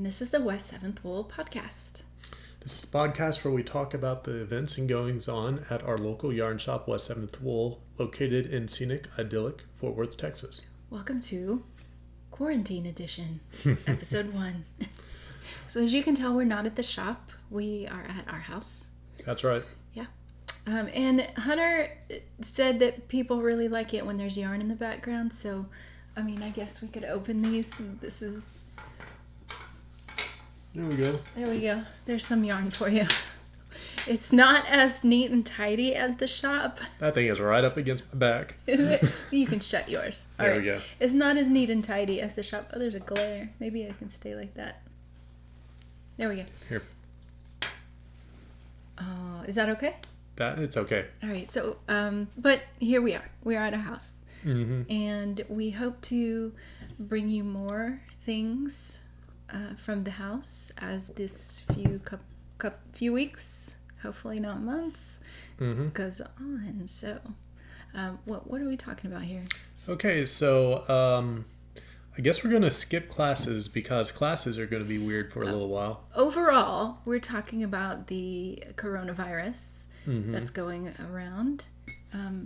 and this is the West 7th Wool Podcast. This is a podcast where we talk about the events and goings on at our local yarn shop, West 7th Wool, located in scenic, idyllic Fort Worth, Texas. Welcome to Quarantine Edition, Episode 1. So as you can tell, we're not at the shop. We are at our house. That's right. Yeah. And Hunter said that people really like it when there's yarn in the background. So, I mean, I guess we could open these. This is... There we go. There we go. There's some yarn for you. It's not as neat and tidy as the shop. That thing is right up against my back. You can shut yours. All there right. we go. It's not as neat and tidy as the shop. Oh, there's a glare. Maybe it can stay like that. There we go. Here. Is that okay? It's okay. All right. So, but here we are. We are at our house. Mm-hmm. And we hope to bring you more things from the house as this few weeks, hopefully not months, goes on. So, what are we talking about here? Okay, so I guess we're going to skip classes because classes are going to be weird for a little while. Overall, we're talking about the coronavirus that's going around.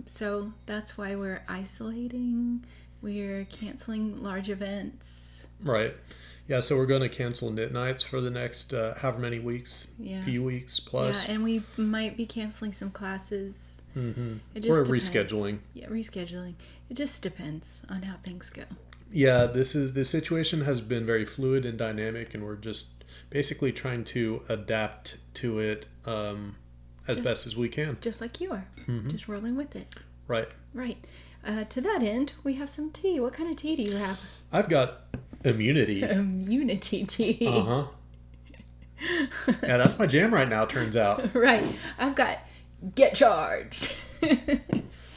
So that's why we're isolating. We're canceling large events. Right. Yeah, so we're going to cancel knit nights for the next however many weeks, few weeks plus. Yeah, and we might be canceling some classes. It Or depends. rescheduling. Yeah, rescheduling. It just depends on how things go. Yeah, this situation has been very fluid and dynamic, and we're just basically trying to adapt to it as best as we can. Just like you are. Just rolling with it. Right. Right. To that end, we have some tea. What kind of tea do you have? I've got immunity. Immunity tea. Uh-huh. Yeah, that's my jam right now, turns out. Right. I've got Get Charged.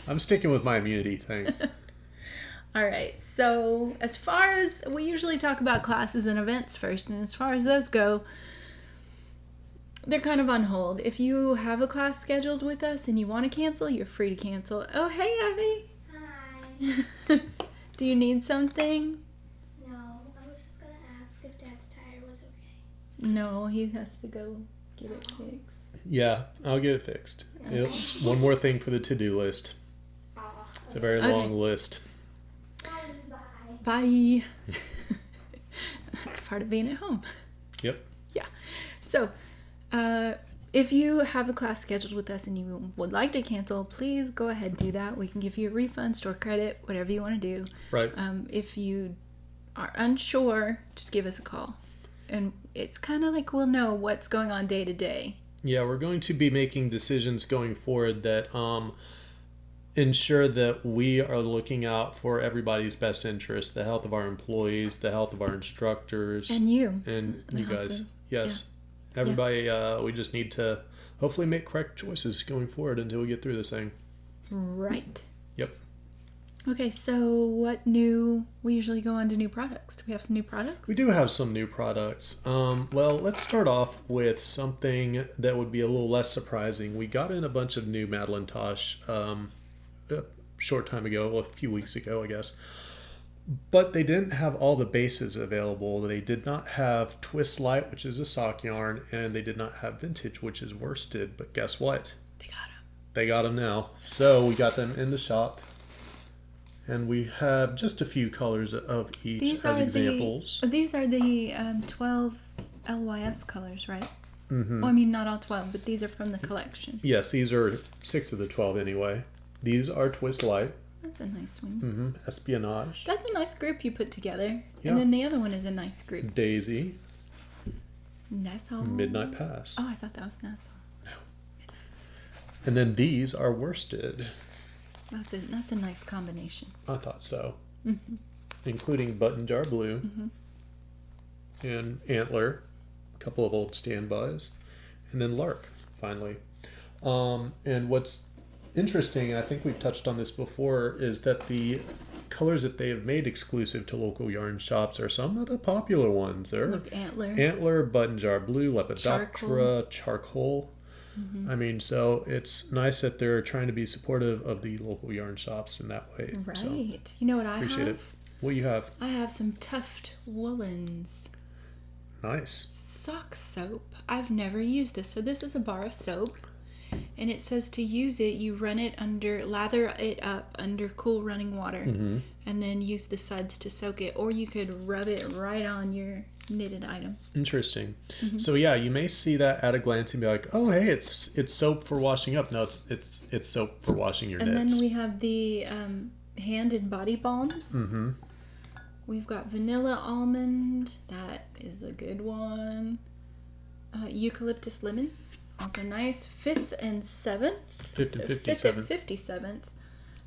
I'm sticking with my immunity, thanks. All right. So as far as we usually talk about classes and events first, and as far as those go, they're kind of on hold. If you have a class scheduled with us and you want to cancel, you're free to cancel. Oh, hey, Abby. Hi. Do you need something? No, I was just gonna ask if Dad's tire was okay. No, he has to go get it fixed. Yeah, I'll get it fixed. Okay. It's one more thing for the to-do list. It's a very long list. Bye. That's part of being at home. Yep. Yeah. So, if you have a class scheduled with us and you would like to cancel, please go ahead and do that. We can give you a refund, store credit, whatever you want to do. Right. If you are unsure, just give us a call. And it's kind of like we'll know what's going on day to day. Yeah, we're going to be making decisions going forward that ensure that we are looking out for everybody's best interest, the health of our employees, the health of our instructors. And you. And The you health guys. of- Yes. Everybody, we just need to hopefully make correct choices going forward until we get through this thing. Right. Yep. Okay, so what new... We usually go on to new products. Do we have some new products? We do have some new products. Well, let's start off with something that would be a little less surprising. We got in a bunch of new Madeline Tosh a short time ago, a few weeks ago, I guess. But they didn't have all the bases available. They did not have Twist Light, which is a sock yarn, and they did not have Vintage, which is worsted. But guess what? They got them. They got them now. So we got them in the shop. And we have just a few colors of each as examples. These are the 12 LYS colors, right? Mm-hmm. Well, I mean, not all 12, but these are from the collection. Yes, these are 6 of the 12 anyway. These are Twist Light. That's a nice one. Espionage. That's a nice group you put together. Yeah. And then the other one is a nice group. Daisy. Nassau. Midnight Pass. Oh, I thought that was Nassau. And then these are worsted. That's a nice combination. I thought so. Including Button Jar Blue and Antler, a couple of old standbys, and then Lark, finally. And what's interesting, I think we've touched on this before, is that the colors that they have made exclusive to local yarn shops are some of the popular ones. They're Like Antler. Antler, Button Jar Blue, Lepidoptera, Charcoal. I mean, so it's nice that they're trying to be supportive of the local yarn shops in that way. Right. So, You know what I appreciate have? it. What do you have? I have some Tuft woolens. Nice. Sock soap. I've never used this. So this is a bar of soap. And it says to use it, you lather it up under cool running water. Mm-hmm. And then use the suds to soak it. Or you could rub it right on your knitted item. Interesting. So yeah, you may see that at a glance and be like, "Oh, hey, it's soap for washing up." No, it's soap for washing your And knits. then we have the hand and body balms. Mm-hmm. We've got vanilla almond. That is a good one. Eucalyptus lemon. Also nice. 5th and 7th. 5th and 5th and 57th.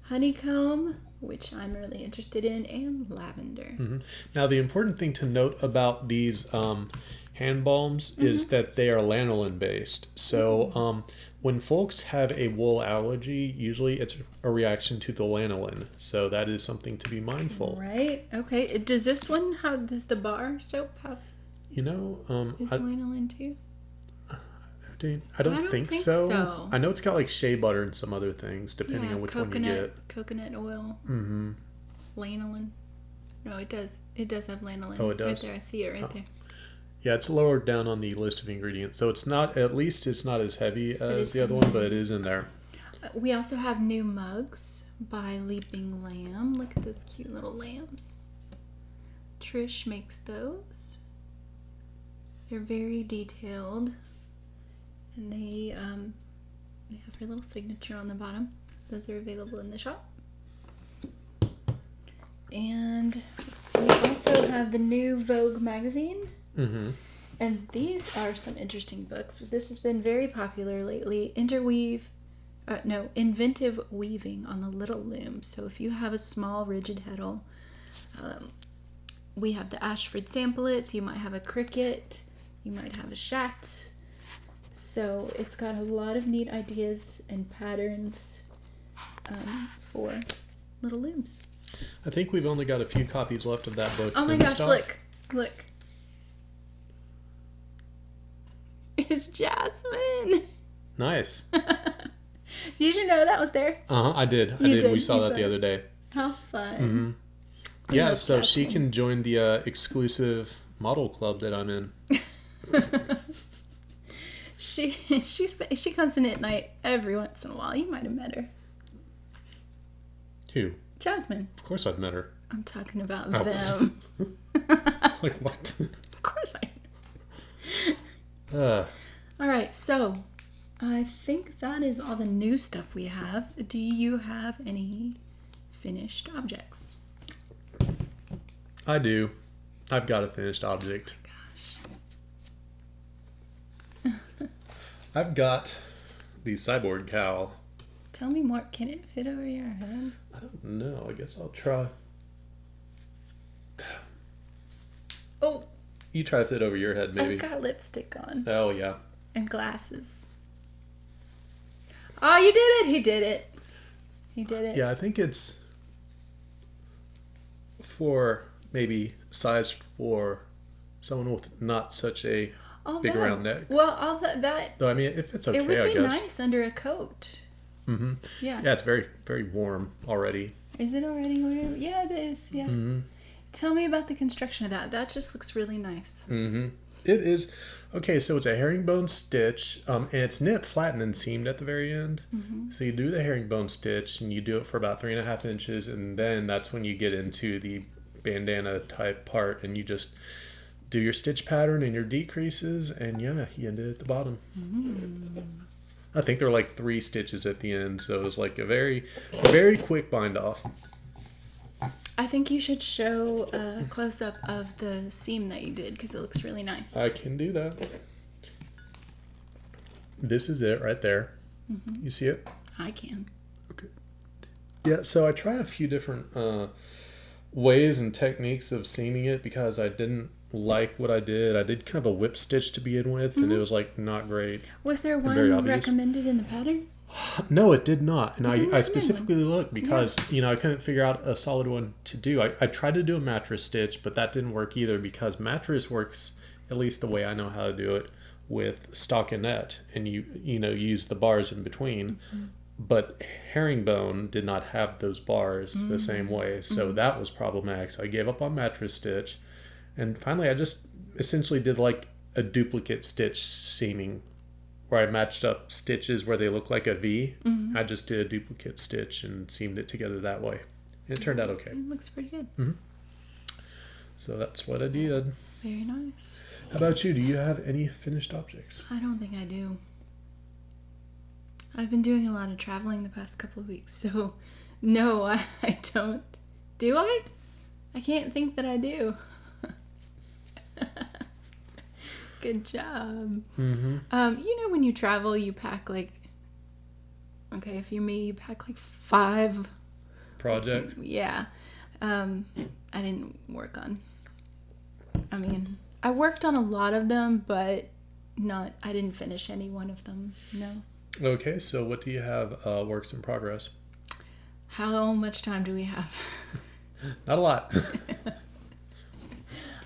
Honeycomb, which I'm really interested in, and lavender. Mm-hmm. Now, the important thing to note about these hand balms is that they are lanolin based. So when folks have a wool allergy, usually it's a reaction to the lanolin. So that is something to be mindful. Right. Okay. Does this one, does the bar soap have, You know, is lanolin too? I don't think so. so. I know it's got like shea butter and some other things, depending Yeah, on which one you get. coconut oil, Mm-hmm. lanolin. No, it does. It does have lanolin. Oh, it does? Right there. I see it right there. Yeah, it's lower down on the list of ingredients, so it's not. At least it's not as heavy as it's the other one, but it is in there. We also have new mugs by Leaping Lamb. Look at those cute little lambs. Trish makes those. They're very detailed. And they have her little signature on the bottom. Those are available in the shop. And we also have the new Vogue magazine. Mm-hmm. And these are some interesting books. This has been very popular lately. Inventive weaving on the little loom. So if you have a small rigid heddle, we have the Ashford samplets. You might have a cricket. You might have a chat. So it's got a lot of neat ideas and patterns for little looms. I think we've only got a few copies left of that book. Oh my in gosh, stock. look. It's Jasmine. Nice. Did you know that was there? I did. You did. We saw You that saw the it. other day. How fun. Mm-hmm. I Yeah, love so she Jasmine. can join the exclusive model club that I'm in. She comes in at night every once in a while. You might have met her. Who? Jasmine. Of course I've met her. I'm talking about Oh. them. It's like, what? Of course uh, All right, so I think that is all the new stuff we have. Do you have any finished objects? I do. I've got a finished object. I've got the cyborg cow. Tell me more. Can it fit over your head? I don't know. I guess I'll try. Oh, You try to fit over your head, maybe. I've got lipstick on Oh, yeah. and glasses. Oh, you did it! He did it. He did it. Yeah, I think it's for maybe size for someone with not such a All big that. round neck. Well, all that Though, I mean, if it's okay, it would I be guess. nice under a coat. Mm-hmm. Yeah. Yeah, it's very, very warm already. Is it already warm? Yeah, it is. Yeah. Mm-hmm. Tell me about the construction of that. That just looks really nice. Mm-hmm. It is. Okay, so it's a herringbone stitch, and it's knit, flattened, and seamed at the very end. Mm-hmm. So you do the herringbone stitch, and you do it for about 3.5 inches, and then that's when you get into the bandana type part, and you just do your stitch pattern and your decreases, and yeah, you end it at the bottom. Mm. I think there were like 3 stitches at the end, so it was like a very, very quick bind off. I think you should show a close-up of the seam that you did because it looks really nice. I can do that. This is it right there. Mm-hmm. You see it? I can. Okay. Yeah, so I tried a few different ways and techniques of seaming it because I didn't like what I did. I did kind of a whip stitch to begin with, and it was like not great. Was there very one obvious. recommended in the pattern? No, it did not. And It didn't I recommend specifically looked because, I couldn't figure out a solid one to do. I tried to do a mattress stitch, but that didn't work either because mattress works, at least the way I know how to do it, with stockinette. And you use the bars in between. Mm-hmm. But herringbone did not have those bars the same way. So that was problematic. So I gave up on mattress stitch And finally, I just essentially did like a duplicate stitch seaming, where I matched up stitches where they look like a V. Mm-hmm. I just did a duplicate stitch and seamed it together that way. And it turned out okay. It looks pretty good. So that's what I did. Very nice. How about you? Do you have any finished objects? I don't think I do. I've been doing a lot of traveling the past couple of weeks, so no, I don't. Do I? I can't think that I do. Good job. Mm-hmm. You know, when you travel, you pack like, okay, if you're me, you pack like 5 Projects? Yeah. I didn't work on, I mean, I worked on a lot of them, but I didn't finish any one of them, no. Okay, so what do you have works in progress? How much time do we have? Not a lot.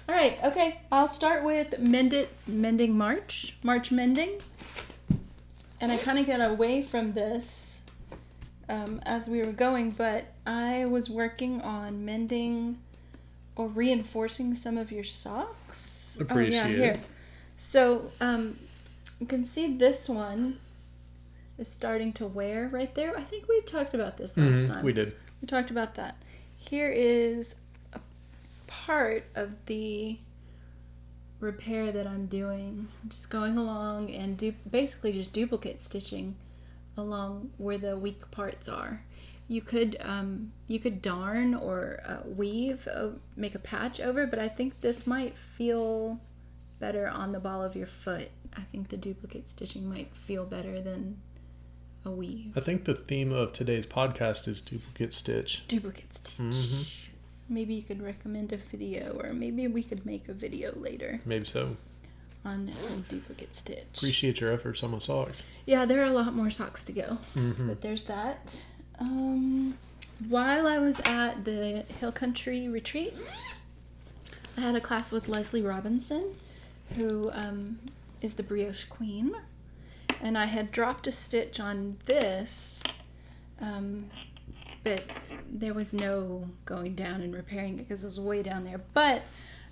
All right, okay. I'll start with mending March mending. And I kind of got away from this as we were going, but I was working on mending or reinforcing some of your socks. Appreciate it. Here. So you can see this one is starting to wear right there. I think we talked about this last time. We did. We talked about that. Here is a part of the repair that I'm doing. I'm just going along and basically just duplicate stitching along where the weak parts are. You could darn or weave, make a patch over, but I think this might feel better on the ball of your foot. I think the duplicate stitching might feel better than a weave. I think the theme of today's podcast is duplicate stitch. Duplicate stitch. Mm-hmm. Maybe you could recommend a video, or maybe we could make a video later Maybe so. on duplicate stitch. Appreciate your efforts on my socks. Yeah, there are a lot more socks to go, but there's that. While I was at the Hill Country retreat, I had a class with Leslie Robinson, who is the brioche queen, and I had dropped a stitch on this, but there was no going down and repairing it because it was way down there. But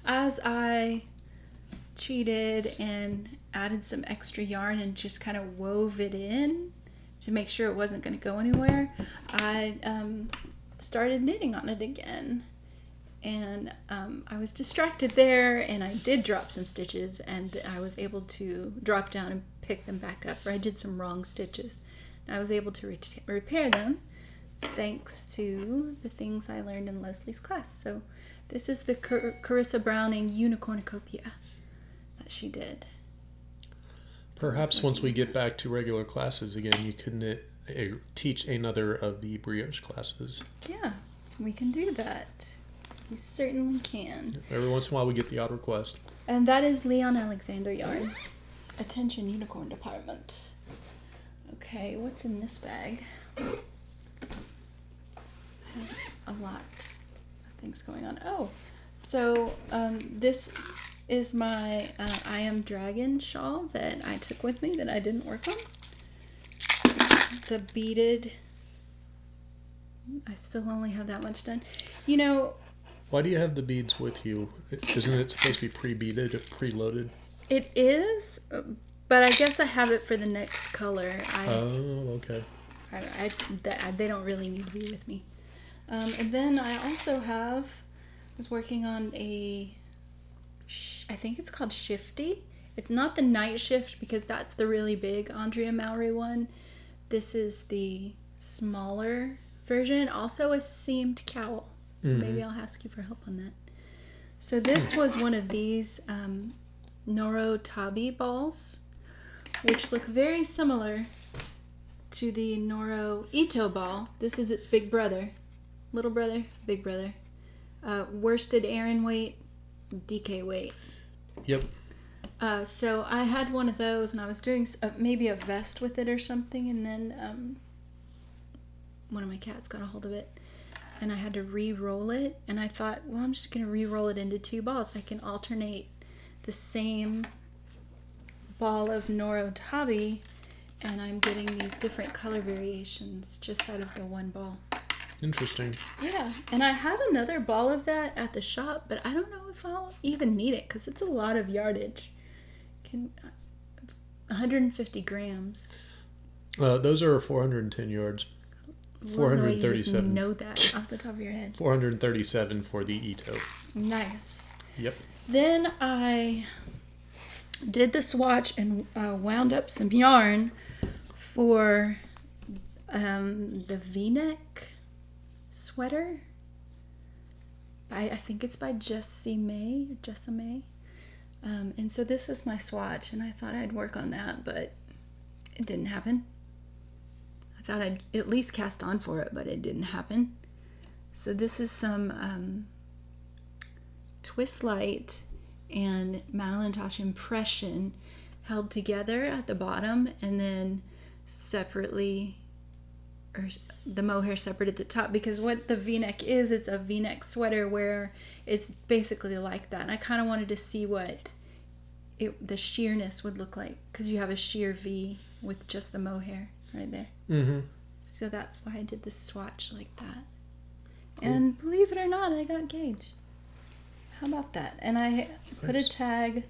as I cheated and added some extra yarn and just kind of wove it in to make sure it wasn't going to go anywhere, I started knitting on it again. And I was distracted there, and I did drop some stitches, and I was able to drop down and pick them back up, or I did some wrong stitches. And I was able to repair them thanks to the things I learned in Leslie's class. So this is the Carissa Browning Unicornucopia that she did. So Perhaps once we get back to regular classes again, you could teach another of the brioche classes. Yeah, we can do that. We certainly can. Every once in a while we get the odd request. And that is Leon Alexander yarn. Attention unicorn department. Okay, what's in this bag? I have a lot of things going on. Oh, so this is my I Am Dragon shawl that I took with me that I didn't work on. It's a beaded. I still only have that much done. You know, why do you have the beads with you? Isn't it supposed to be pre-beaded, preloaded? It is, but I guess I have it for the next color. Oh, okay. They don't really need to be with me. And then I also was working on I think it's called Shifty. It's not the night shift because that's the really big Andrea Mowry one. This is the smaller version. Also a seamed cowl. So maybe I'll ask you for help on that. So this was one of these Noro Tabi balls, which look very similar to the Noro Ito ball. This is its big brother. Little brother, big brother. Worsted Aran weight, DK weight. Yep. So I had one of those, and I was doing maybe a vest with it or something, and then one of my cats got a hold of it, and I had to re-roll it, and I thought, well, I'm just going to re-roll it into 2 balls. I can alternate the same ball of Noro Tabi, and I'm getting these different color variations just out of the one ball. Interesting. Yeah, and I have another ball of that at the shop, but I don't know if I'll even need it because it's a lot of yardage. 150 grams. Those are 410 yards. Love the way you just 437. know that off the top of your head. 437 for the Ito. Nice. Yep. Then I did the swatch and wound up some yarn for the V-neck sweater. I think it's by Jessa May. And so this is my swatch, and I thought I'd work on that, but it didn't happen. I thought I'd at least cast on for it, but it didn't happen. So this is some Twist Light and Madeline Tosh Impression held together at the bottom, and then separately, or the mohair separate at the top, because what the V-neck is, it's a V-neck sweater where it's basically like that. And I kind of wanted to see what the sheerness would look like, because you have a sheer V with just the mohair right there. Mm-hmm. So that's why I did the swatch like that. Cool. And believe it or not, I got gauge. How about that? And I put a tag.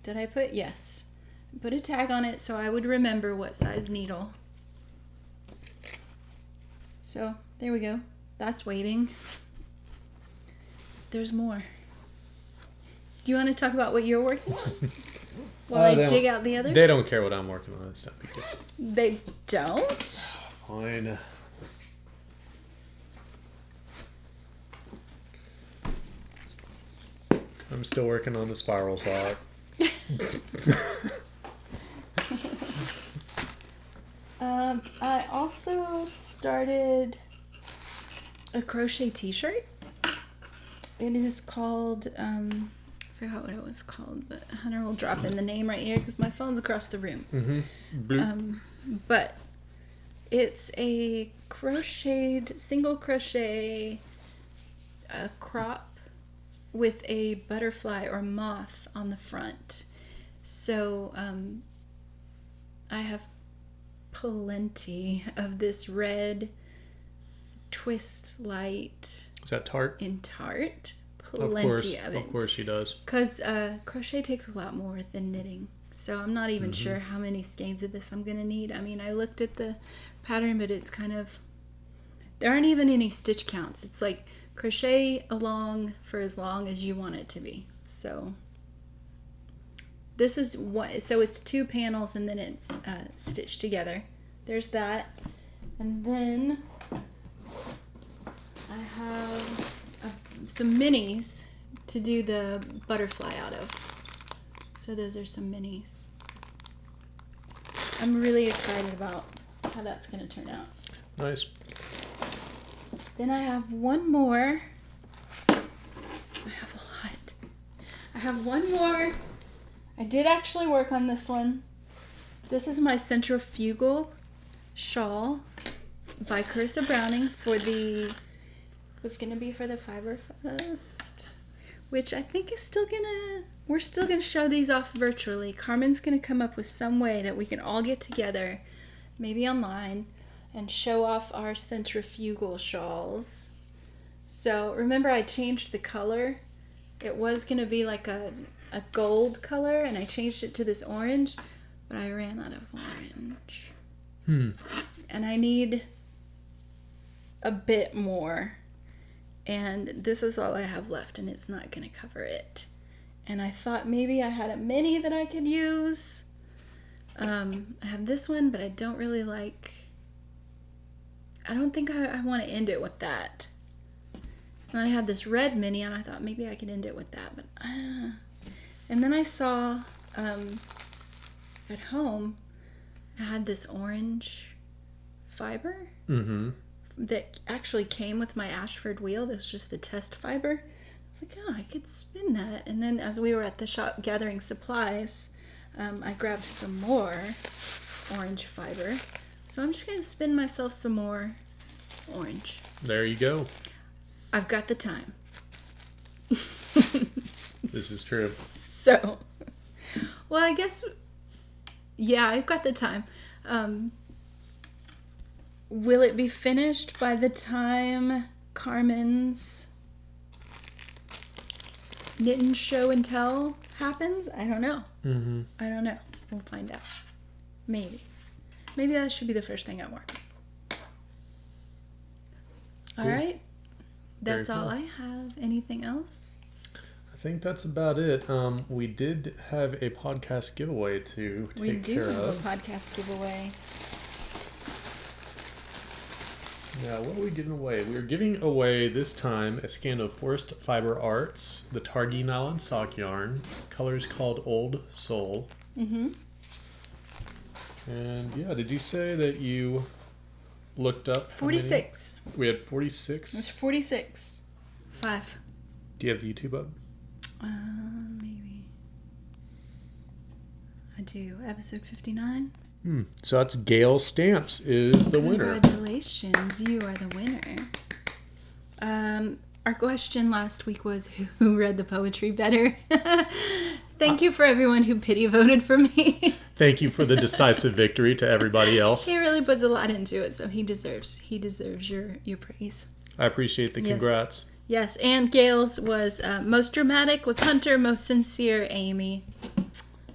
Did I put? Yes. I put a tag on it so I would remember what size needle. So there we go. That's waiting. There's more. Do you want to talk about what you're working on? While I dig out the others? They don't care what I'm working on. It's not big deal. They don't? Fine. I'm still working on the spiral sock. I also started a crochet t-shirt. It is called, I forgot what it was called, but Hunter will drop in the name right here because my phone's across the room. Mm-hmm. But it's a single crochet crop with a butterfly or moth on the front. So I have plenty of this red Twist Light. Is that Tarte? In Tarte. Plenty of it. Of course she does. Because crochet takes a lot more than knitting. So I'm not even sure how many skeins of this I'm going to need. I mean, I looked at the pattern, but it's kind of... There aren't even any stitch counts. It's like crochet along for as long as you want it to be. So this is what... So it's 2 panels and then it's stitched together. There's that. And then I have some minis to do the butterfly out of. So those are some minis. I'm really excited about how that's going to turn out. Nice. Then I have one more. I have a lot. I have one more. I did actually work on this one. This is my Centrifugal shawl by Carissa Browning for the... was going to be for the Fiber Fest, which I think is still going to... We're still going to show these off virtually. Carmen's going to come up with some way that we can all get together, maybe online, and show off our Centrifugal shawls. So remember I changed the color. It was going to be like a gold color, and I changed it to this orange, but I ran out of orange. And I need a bit more. And this is all I have left, and it's not going to cover it. And I thought maybe I had a mini that I could use. I have this one, but I don't really like... I don't think I want to end it with that. And I had this red mini, and I thought maybe I could end it with that. But and then I saw at home, I had this orange fiber that actually came with my Ashford wheel. That was just the test fiber. I was like, oh, I could spin that. And then as we were at the shop gathering supplies, I grabbed some more orange fiber. So I'm just going to spin myself some more orange. There you go. I've got the time. This is true. So, well, I guess, yeah, I've got the time. will it be finished by the time Carmen's knitting show and tell happens? I don't know. Mm-hmm. I don't know. We'll find out. Maybe that should be the first thing I'm working. All right. That's all I have. Anything else? I think that's about it. We did have a podcast giveaway to take care of. We do have a podcast giveaway. Now, what are we giving away? We're giving away this time a skein of Forest Fiber Arts, the Targhee Nylon Sock Yarn. Color's called Old Soul. Mm-hmm. And yeah, did you say that you looked up? 46. We had 46. It's 46. 5. Do you have the YouTube up? Maybe. I do. Episode 59. So that's Gail Stamps is the winner. Congratulations, you are the winner. Our question last week was who read the poetry better. Thank you for everyone who pity voted for me. Thank you for the decisive victory to everybody else. He really puts a lot into it, so he deserves your praise. I appreciate the congrats. Yes, and Gail's was most dramatic was Hunter, most sincere Amy.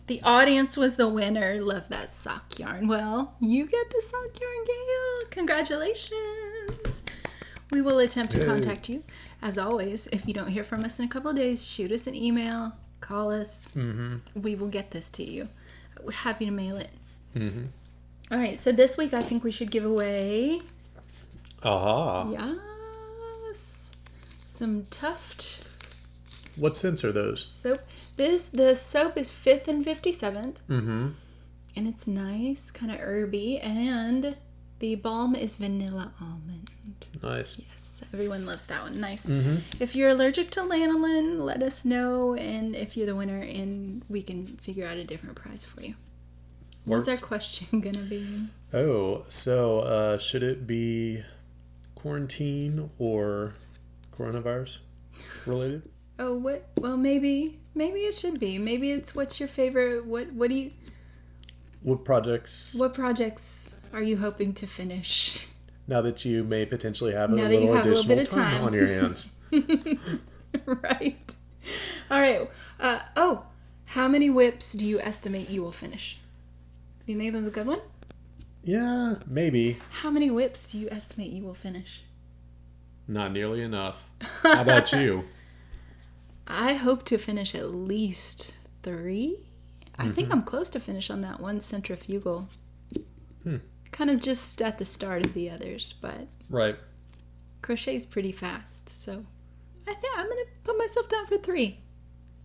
The audience was the winner. Love that sock yarn. Well, you get the sock yarn, Gail. Congratulations. We will attempt to contact you. As always, if you don't hear from us in a couple of days, shoot us an email, call us. Mm-hmm. We will get this to you. We're happy to mail it. Mm-hmm. All right, so this week I think we should give away... Yes. Some Tuft... What scents are those? Soap. The soap is 5th and 57th. Mm-hmm. And it's nice, kind of herby. And the balm is vanilla almond. Nice. Yes, everyone loves that one. Nice. Mm-hmm. If you're allergic to lanolin, let us know. And if you're the winner, and we can figure out a different prize for you. What's our question going to be? Oh, so should it be quarantine or coronavirus related? Oh, what? Well, maybe it should be. Maybe it's what's your favorite? What projects are you hoping to finish? Now that you may potentially have a little additional time on your hands. Right. All right. How many whips do you estimate you will finish? Do you think that's a good one? Yeah, maybe. How many whips do you estimate you will finish? Not nearly enough. How about you? I hope to finish at least 3. I think I'm close to finish on that one centrifugal. Kind of just at the start of the others, but right. Crochet's pretty fast, so I think I'm going to put myself down for 3.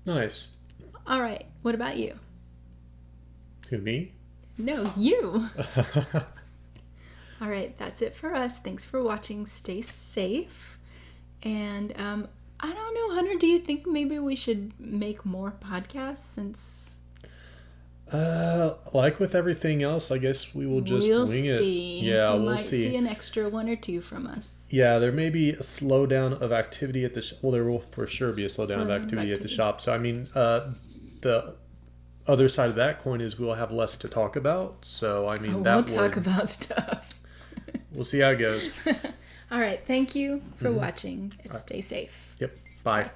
Nice. All right. What about you? Who, me? No, you. All right. That's it for us. Thanks for watching. Stay safe. And I don't know, Hunter, do you think maybe we should make more podcasts since... like with everything else, I guess we will just wing it. Yeah, we'll might see. See an extra 1 or 2 from us. Yeah, there may be a slowdown of activity at the well, there will for sure be a slowdown of activity at the shop. So, I mean, the other side of that coin is we'll have less to talk about. So, I mean, we'll talk about stuff. We'll see how it goes. All right. Thank you for watching. Stay safe. Yep. Bye.